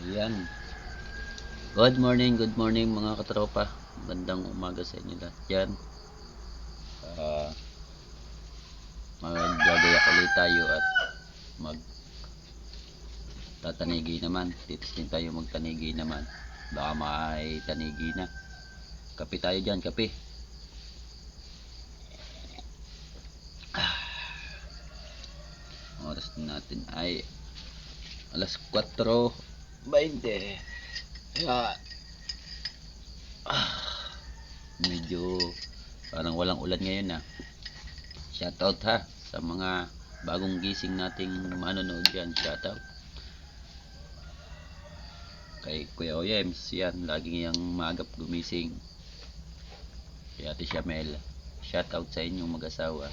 Yan. Good morning mga katropa. Magandang umaga sa inyo lahat yan. Uh, Magagayak ulit tayo at magtatanigi naman. Titisting tayo magtanigi naman. Baka may tanigi na. Kape tayo dyan, kape. Oras natin ay alas 4:20. Medyo parang walang ulan ngayon na. Shoutout ha sa mga bagong gising nating manonood dyan. Shoutout kay Kuya Oyems, yan laging yang maagap gumising. Kay Ate Shamel, shoutout sa inyong mag-asawa.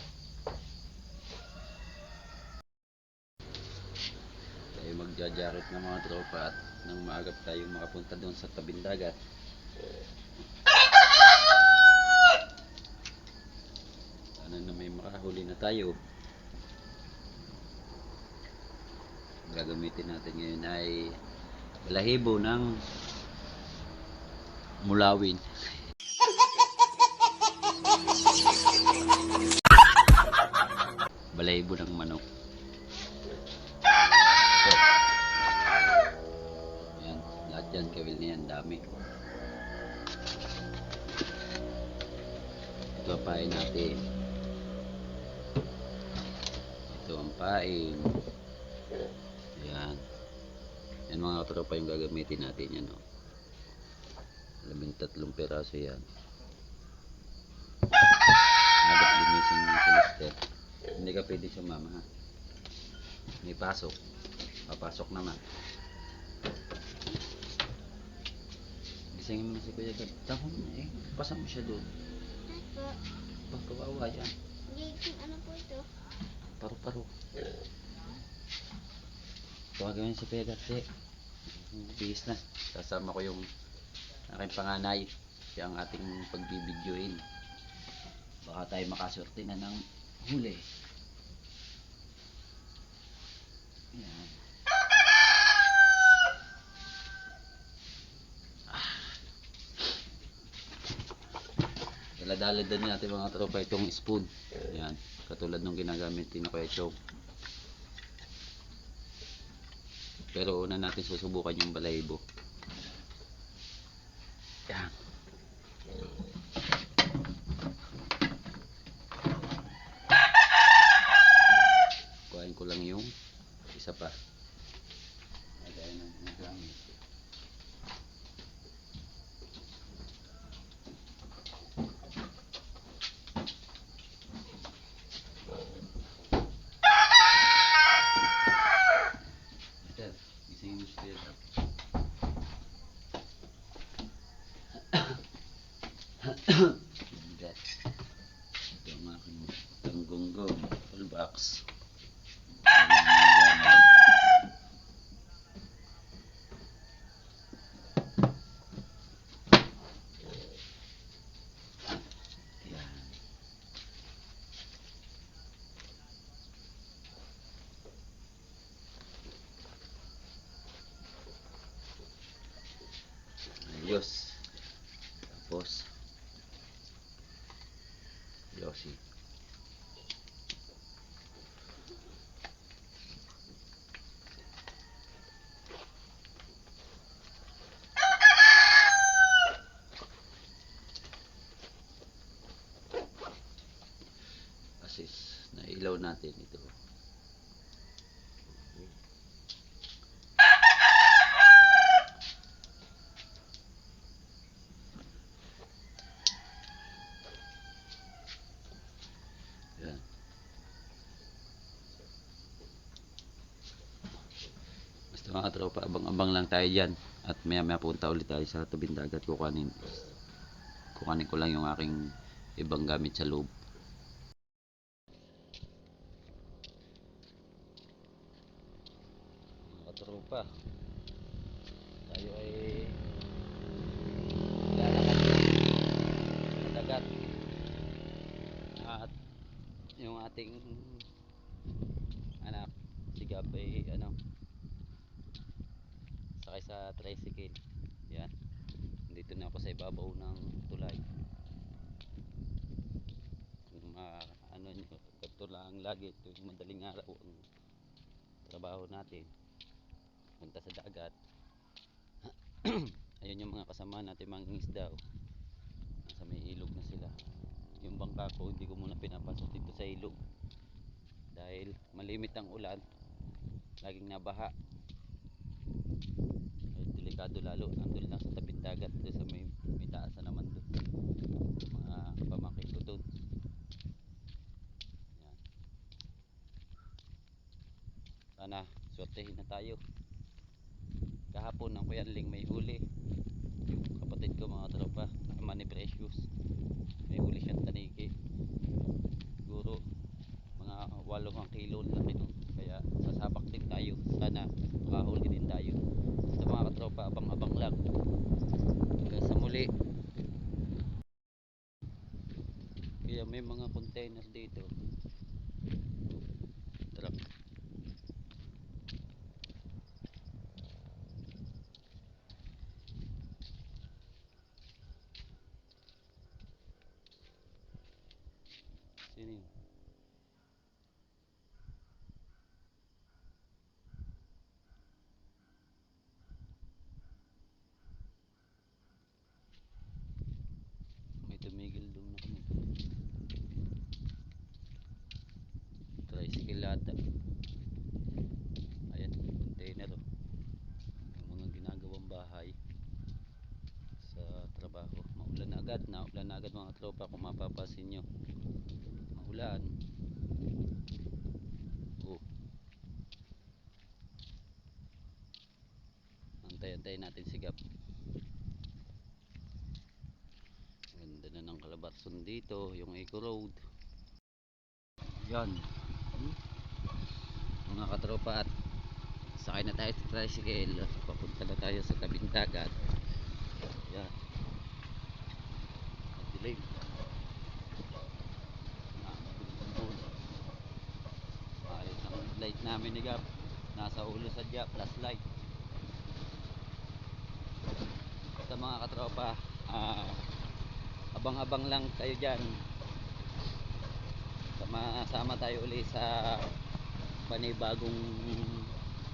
Tayo magjajarit ng mga tropa at nang maagap tayong makapunta doon sa tabing dagat. Sana na may makahuli na tayo. Gagamitin natin ngayon ay balahibo ng mulawin. Balahibo ng manok. So, yan, lahat yan kawil niyan, dami. Ito ang pain natin. Ito ang pain. Yan. Yan mga katropa yung gagamitin natin yan. 13 peraso yan. Agad gumising ng Celeste. Hindi ka pwede sumama ha. May pasok. Papasok naman. Gisingin mo si Kuya Gab. Tapos eh, pasama siya doon. Pagkawawa yan. Ano po ito? Paru-paro. Tawagin mo si Kuya Gab. Bihis na. Kasama ko yung aking panganay. Siya ang ating pagbibidyoin. Baka tayo makaswerte na ng huli. Yan. Daladala din natin mga tropa itong spoon. Yan. Katulad nung ginagamit ni Kuya Chong. Pero una natin susubukan yung balahibo. Yan. Kuhain ko lang yung isa pa. Lagayan ng mga gamit. Ito, isingin mo siya. Ito ang aking tanggonggong toolbox. Yan. Ayos. Tapos Yossi. Asis na ilaw natin ito. Yan. Basta mga tropa, abang-abang lang tayo dyan. At maya punta ulit tayo sa tabing dagat. Kukunin ko lang yung aking ibang gamit sa loob. Mga tropa, tayo ay lalakad sa dagat. At yung ating anak, si Gab ay sakay sa tricycle. Yan. Dito na ako sa ibabaw ng tulay. Kung ano nyo, ganito lang lagi tuwing madaling araw ang trabaho natin. Punta sa dagat. Ayun yung mga kasama natin mangingisda. Nasa may ilog na sila. Yung bangka ko hindi ko muna pinapasok dito sa ilog dahil malimit ang ulan, laging nabaha. Delikado lalo nandun lang sa tabing dagat doon sa may taasan naman doon, mga pamangkin ko doon. Yan. Sana swertehin na tayo. Kahapon ang kuyanling may huli, yung kapatid ko mga tropa Manny Precious, may huli siyang tanigi. Siguro mga 8 kilo laki nun, kaya sasabak din tayo. Sana makahuli din tayo. Sa mga katropa, abang-abang lang. Hanggang sa muli. Kaya may mga container dito, truck. Sino yun? May tumigil doon na kami. Tricycle ata. Ayan, container oh. Yung mga ginagawang bahay sa trabaho. Maulan na agad, naulan na agad mga tropa kung mapapasin nyo. Maulan. Oh, antay-antay natin sigap. Ganda na ng Calabarzon dito, yung Eco Road. Yan. Mga katropa, at sakay na tayo sa tricycle. Papunta na tayo sa tabing dagat. Yan. Madilim. Madilim ang buwan. Ayos ang light namin ni Gap. Nasa ulo sa Gap, flashlight. Sa mga katropa, abang-abang lang kayo dyan. Sama tayo uli sa panibagong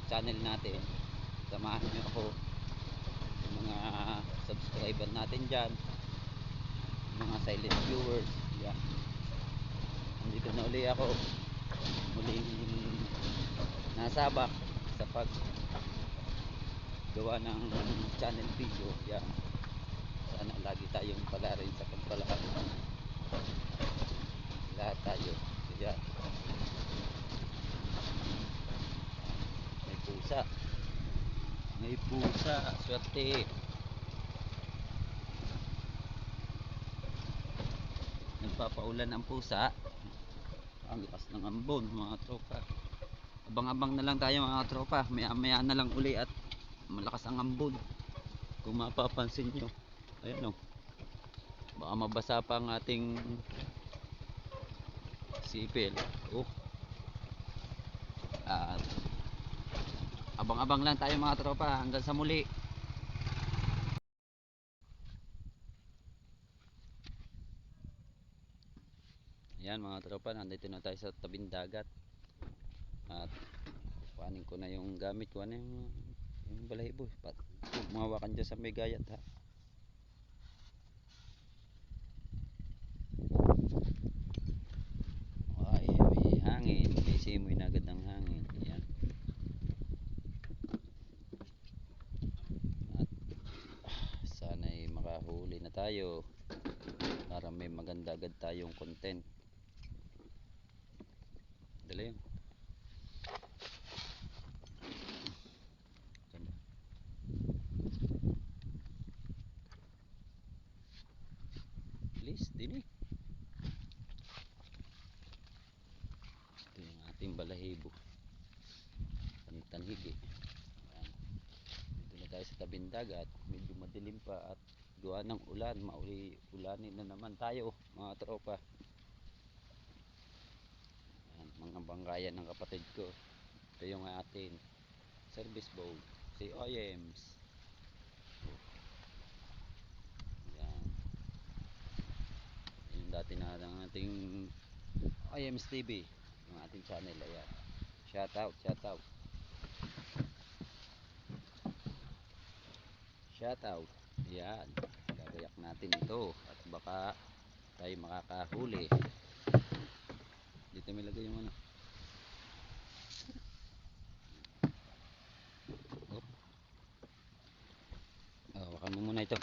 channel natin. Samahan nyo ako, yung mga subscriber natin dyan, mga silent viewers. Yeah. Nandito na uli ako, muling nasabak sa pag gawa ng channel video. Yeah. Sana lagi tayong pala rin sa pagpalakas, lahat tayo. Yeah. May pusa, may pusa, swerte. Nagpapaulan ang pusa. Ang lakas ng ambon mga tropa. Abang-abang na lang tayo mga tropa. Maya na lang uli at malakas ang ambon. Kung mapapansin nyo, ayan o, baka mabasa pa ang ating sipil. Oh. At abang-abang lang tayo mga tropa. Hanggang sa muli. Ayan mga tropa, nandito na tayo sa tabing dagat. At kuhanin ko na yung gamit ko. Ano yung balahibo. Mawakan dyan sa may gayat ha. Ay, may hangin. May simoy na agad ng hangin. Ayan. At sana'y makahuli na tayo para may maganda agad tayong content. Dala yun. Please, dinig. Ito yung ating balahibo. Tanhigi. Ayan. Dito na tayo sa tabing dagat. Medyo madilim pa at gawa ng ulan. Ulanin na naman tayo mga tropa. Ayan, mga bangkayan ng kapatid ko. Ito yung ating service boat. Si Oyems. ating IMS TV, yung ating channel. Ayan, shout out, shout out, shout out. Ayan, gagayak natin ito at baka tayo makakahuli. Dito may lagay yung ano. Op. Hawakan mo muna ito.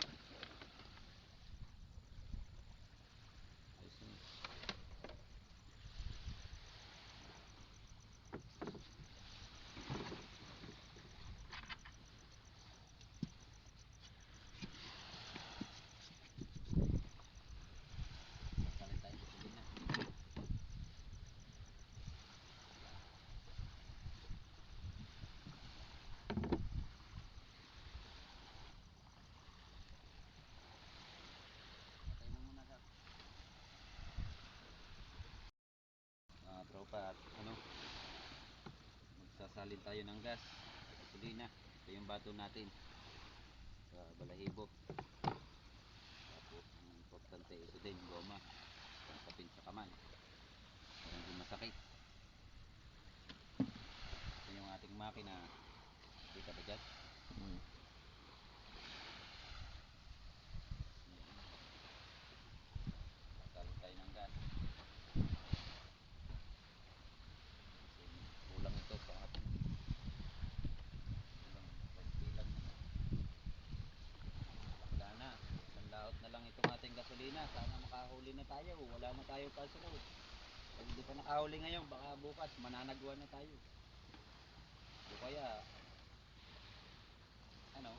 Tropa, ano, magsasalin tayo ng gas, gasolina. Ito yung bato natin sa balahibo. Tapos ang importante ito din, goma, sapin sa kaman para hindi masakit. Ito yung ating makina, kita ba dyan? Sasalin tayo ng gas. Kulang ito sa atin. Kulang konti lang na. Wala na. Isang laot na lang itong ating gasolina. Sana makahuli na tayo. Wala na tayo kasunod. Pag hindi pa nakahuli ngayon, baka bukas mananagwa na tayo. O kaya, ano,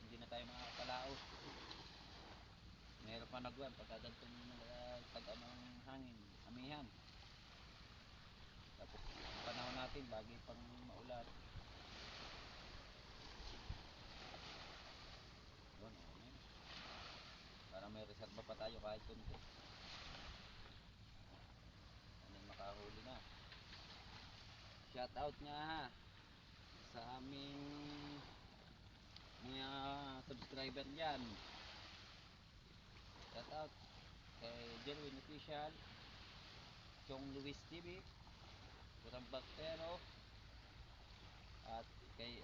hindi na tayo makakalaot. Mayroon pa nagwan pagkagantong tag anong hangin, amihan. Tapos ang panahon natin lagi pang maulan. Yun, okay na yun. Para may reserva pa tayo kahit kunti. Ano makahuli na. Shout out nga ha sa aming mga subscriber dyan. Shout out kay Jerwin Official, Chong Luis TV, Kurang Baktero, at kay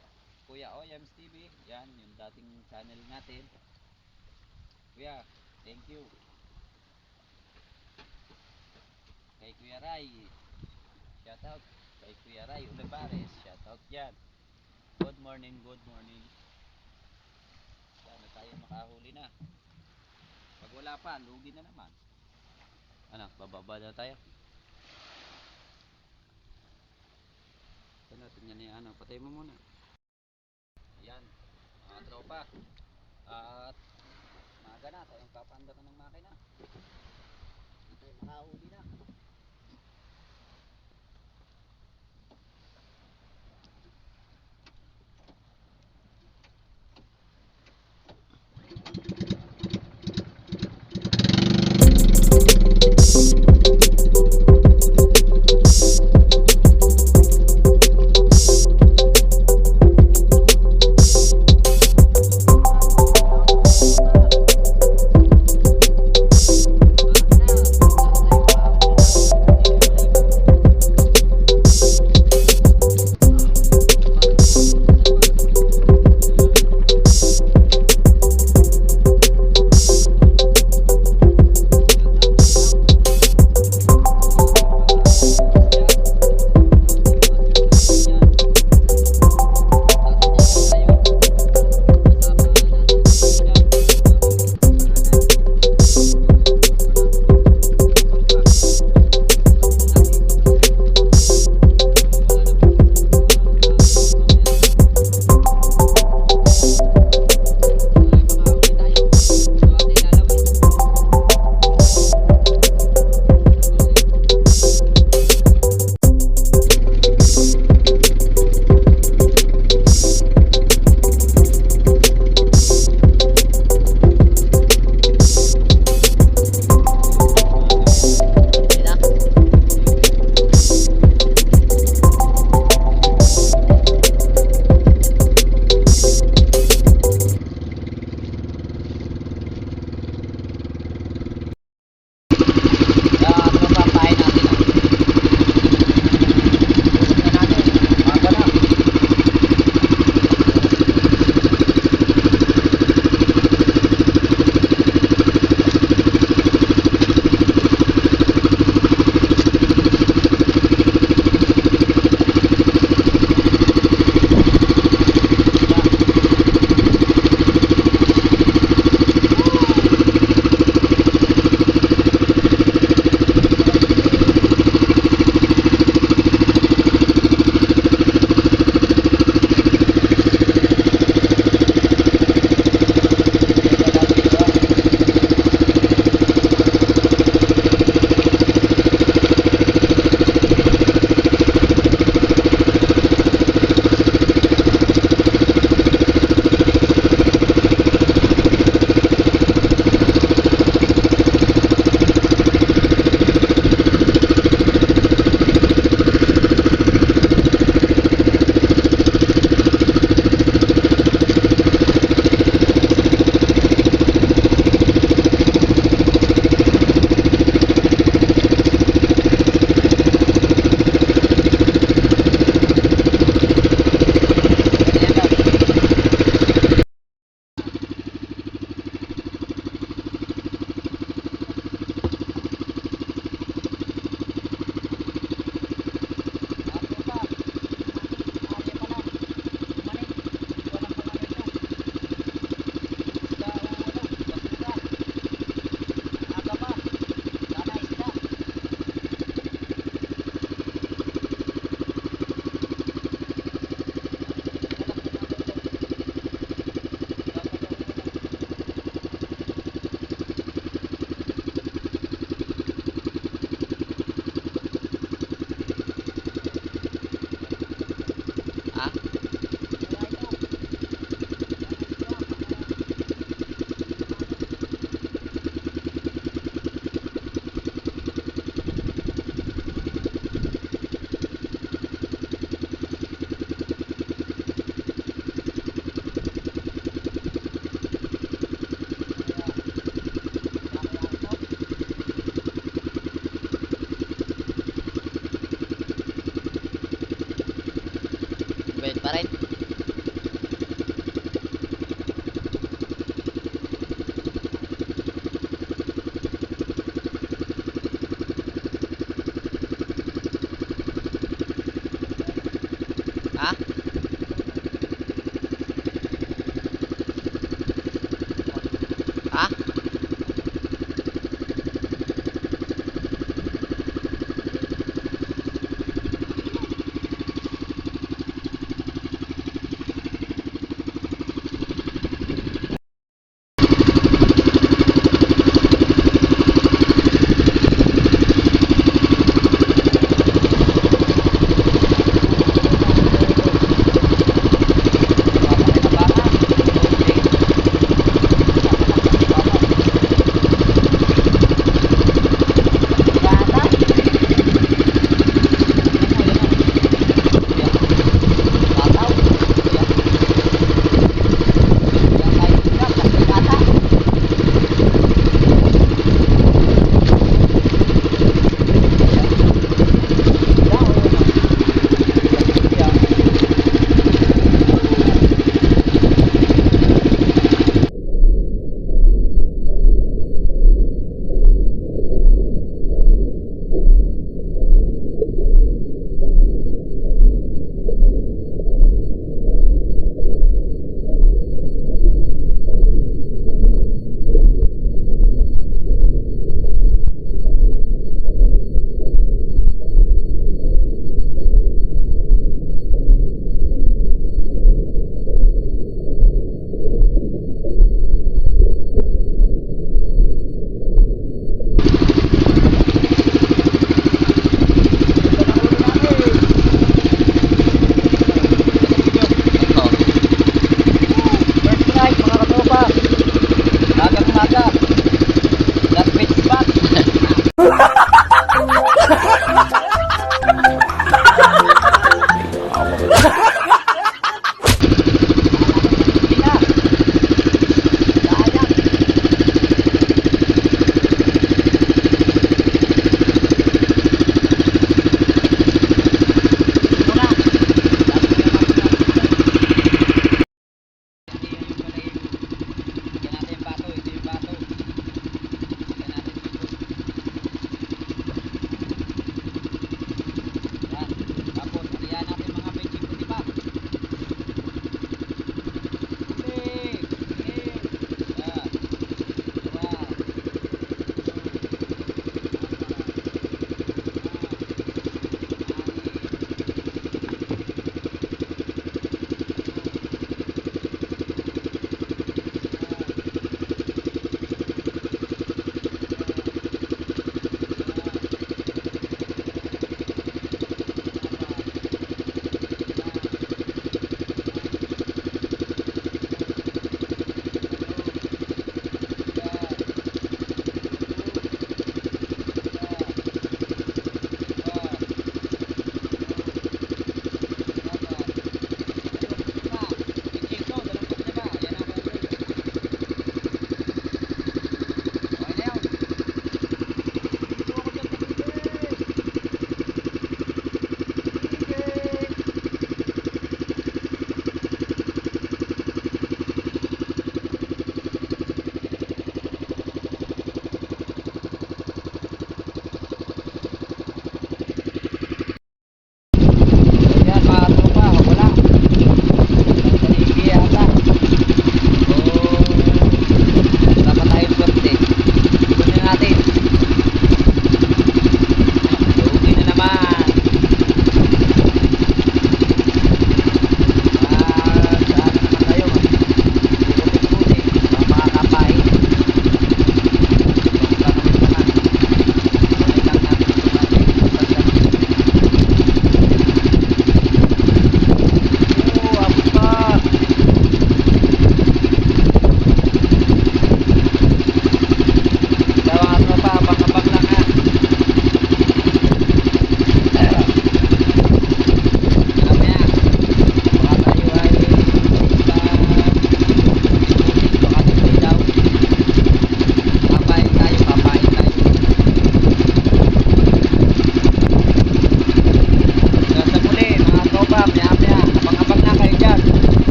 Kuya Oyams TV. Yan yung dating channel natin. Kuya, thank you. Kay Kuya Ray, shout out. Kay Kuya Ray Olivares, shout out yan. Good morning, good morning. Sana tayo makahuli na. Pag wala pa, lugi na naman. Ano, bababa na tayo. Ito natin yan yung ano, patay mo muna. Ayan, mga tropa. At maaga na, tayong papaandakan ng makina. Hindi tayo makahuli na.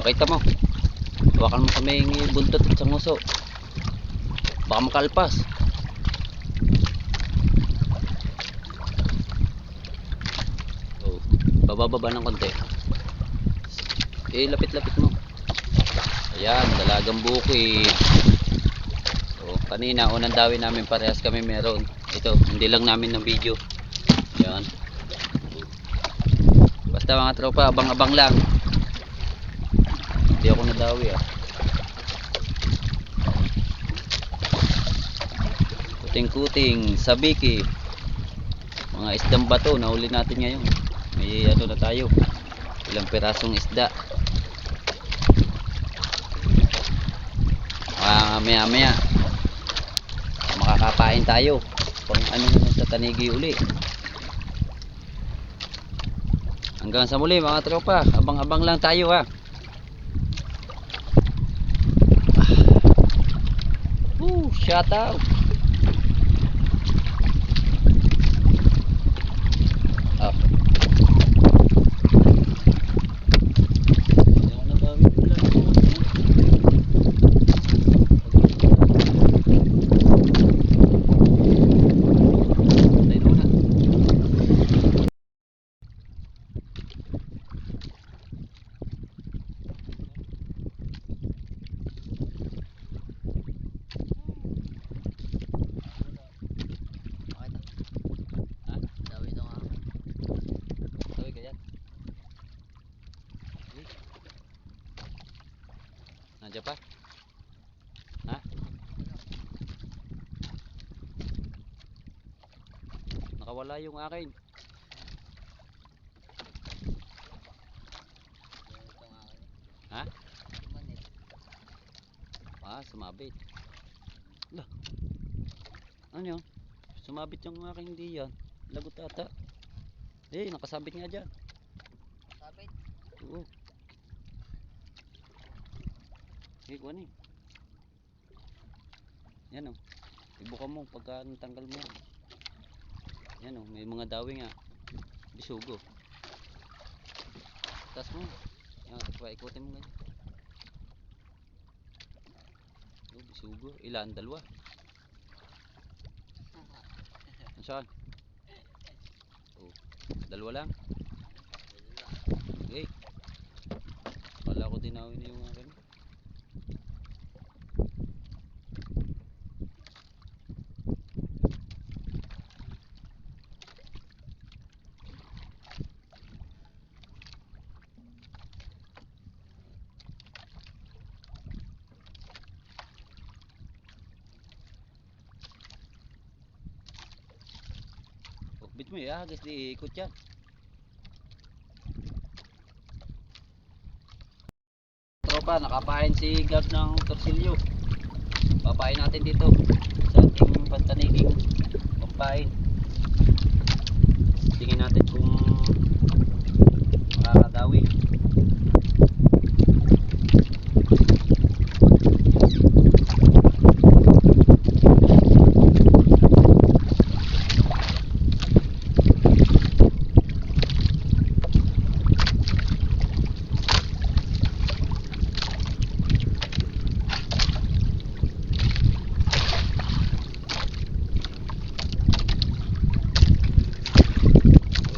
Pakita mo. Hawakan mo kaming buntot at sanguso. Baka makalpas. Oh, bababa ng konti. Lapit-lapit mo. Ayan, dalagang bukid. Oh, kanina unang dawi namin parehas kami meron. Ito, hindi lang namin ng video. Ayan. Basta mga tropa, abang-abang lang. Hindi ako nadawi ah. Kuting-kuting, sabiki. Mga isdang bato, nahuli natin ngayon. May ano na tayo. Ilang pirasong isda. Maya-maya makakapain tayo. Pang ano sa tanigi uli. Hanggang sa muli mga tropa, abang-abang lang tayo ha. Shout out. Ah. Nandiyan pa? Ha? Nakawala yung akin. Ha? Sumabit. Lah. Ano yun? Sumabit yung aking hindi yan. Lagot ata. Nakasabit nga dyan. Sabit. Oo. Kuha ni. Yan o. Ibuka mo pagka natanggal mo. Yan o. May mga dawi nga. Bisugo. Tas mo. Yan. Ikutin mo ganyan. Bisugo. Ilan? Dalawa. Saan? Dalawa lang. Okay. Kala ko tinawin na yung akin. Bit mo guys, di ikot yan. Tropa, nakapain si Gab ng torsilyo. Papain natin dito sa ating pantaniging pampain. Tingin natin kung makakadawi.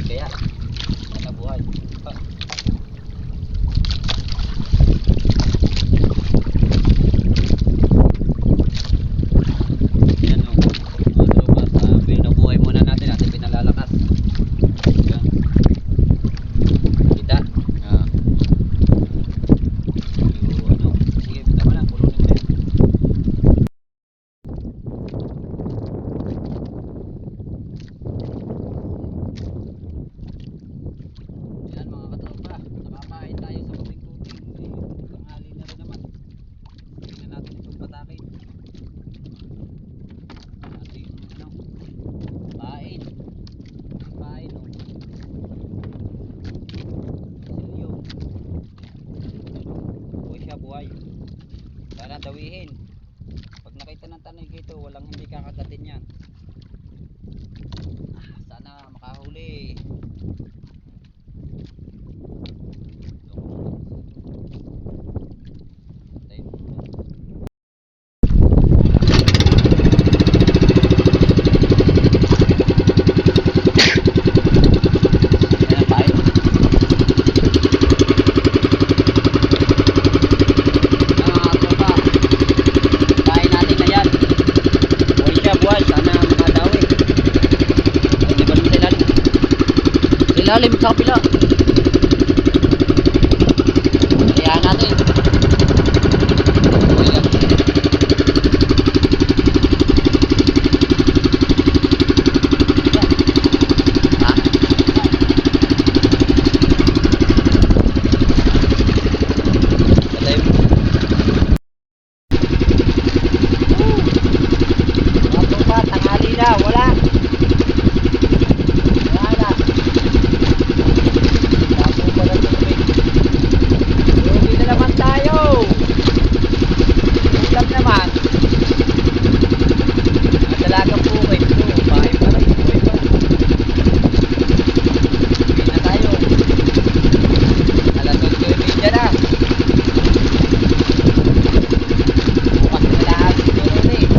Kaya ilalim sa kapila. Kaya natin. Uy lang. Ha? Patay mo. Mga pa, tanghali na, wala. Wala na. Tapo pa na tubig. Lugi na naman tayo. Ulam naman. Mga dalagang bukid. Ito, bahay pa rin. Buhay pa. Uwi na tayo. Alas 8:30 na. Bukas na lahat siguro ulit.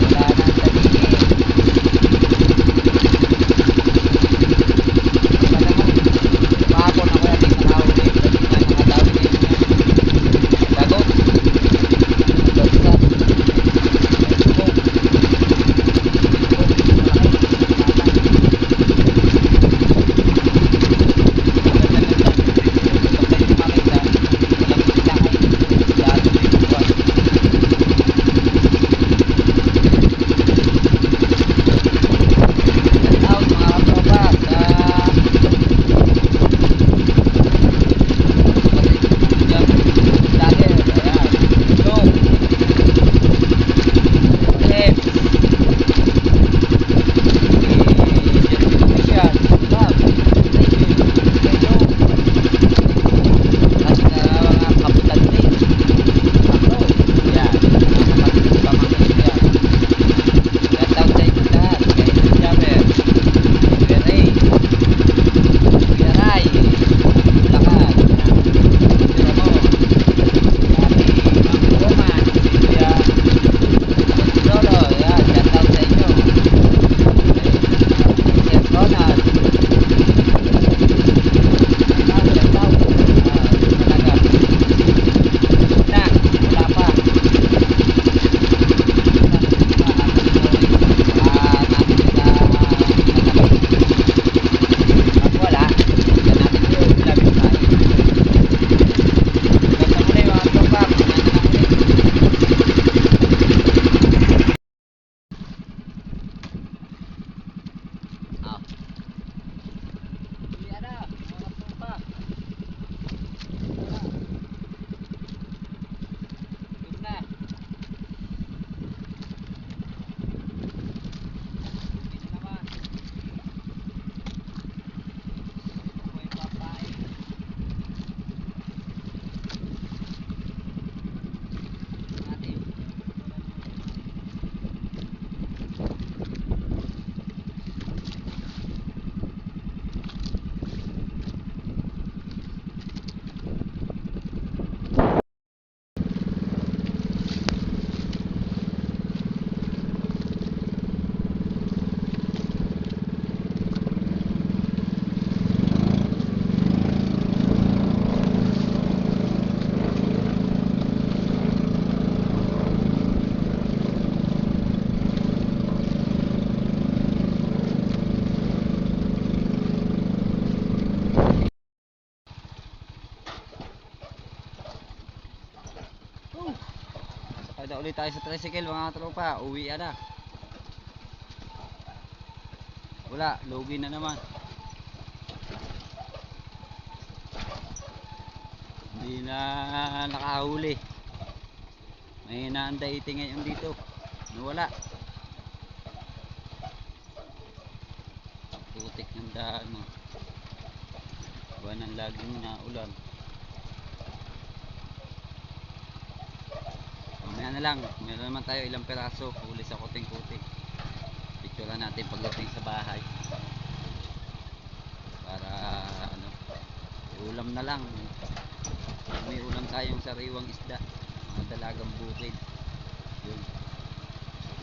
Wala na ang tabingin. Wala naman. Kahapon ako natin nakahuli. Kasi nga nakadami na yun yan. Dagot. Dagot. Dagot. Sakay na ulit tayo sa tricycle mga tropa. Uwi na. Wala, lugi na naman. Hindi na nakahuli. May naanday iti ngayon dito. Nawala. Putik ng daan mo. Buwan ng laging na ulan. Mamaya na lang, meron naman tayo ilang peraso huli sa kuting-kuting. Picturean natin pagdating sa bahay para ano, ulam na lang. May ulam tayong sariwang isda, mga dalagang bukid. Yun.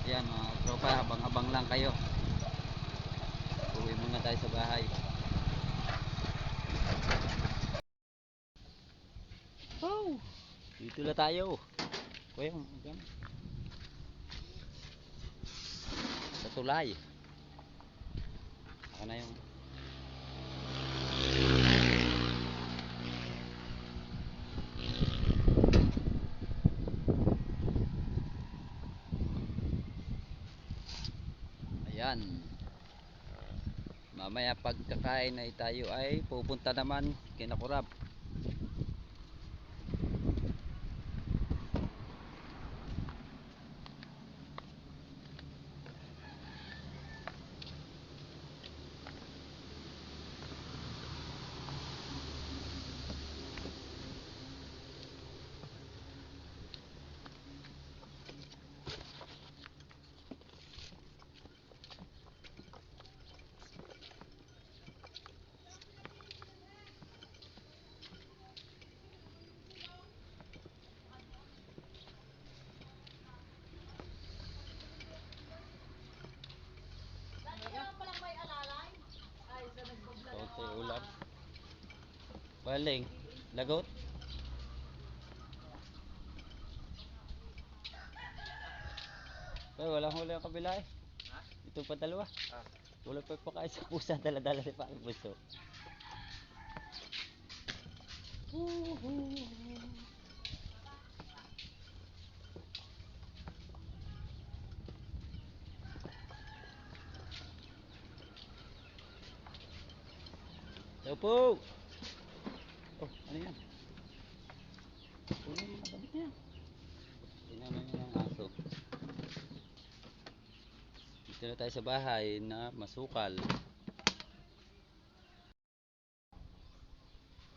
Yan mga tropa, abang-abang lang kayo. Uwi muna tayo sa bahay. Oh, dito na tayo. Kuya, tulay. Ako na yung ayan. Mamaya pagkakain ay tayo ay pupunta naman kina Kurab. Konti ulam. Baling, lagot. Pero walang huli ang kabila eh. Ito pa dalawa. Wala pa pakain sa pusa, dala-dala ni Pang Buso. Ito po. Oh, ano yan? Ano yung damit niya? Tinaman niya ng aso. Dito na tayo sa bahay na masukal.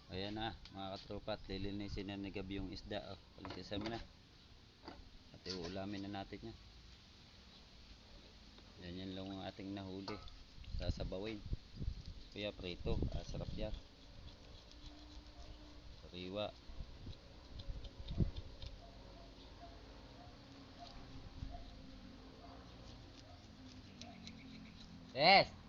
Ayan na mga katropa, at lilinisin na ni Gabi yung isda. Oh, palisasan mo na. At iulamin na natin yan. Yan lang ang ating nahuli. Sasabawin. Kaya prito, sarap yan. Sariwa. Yes!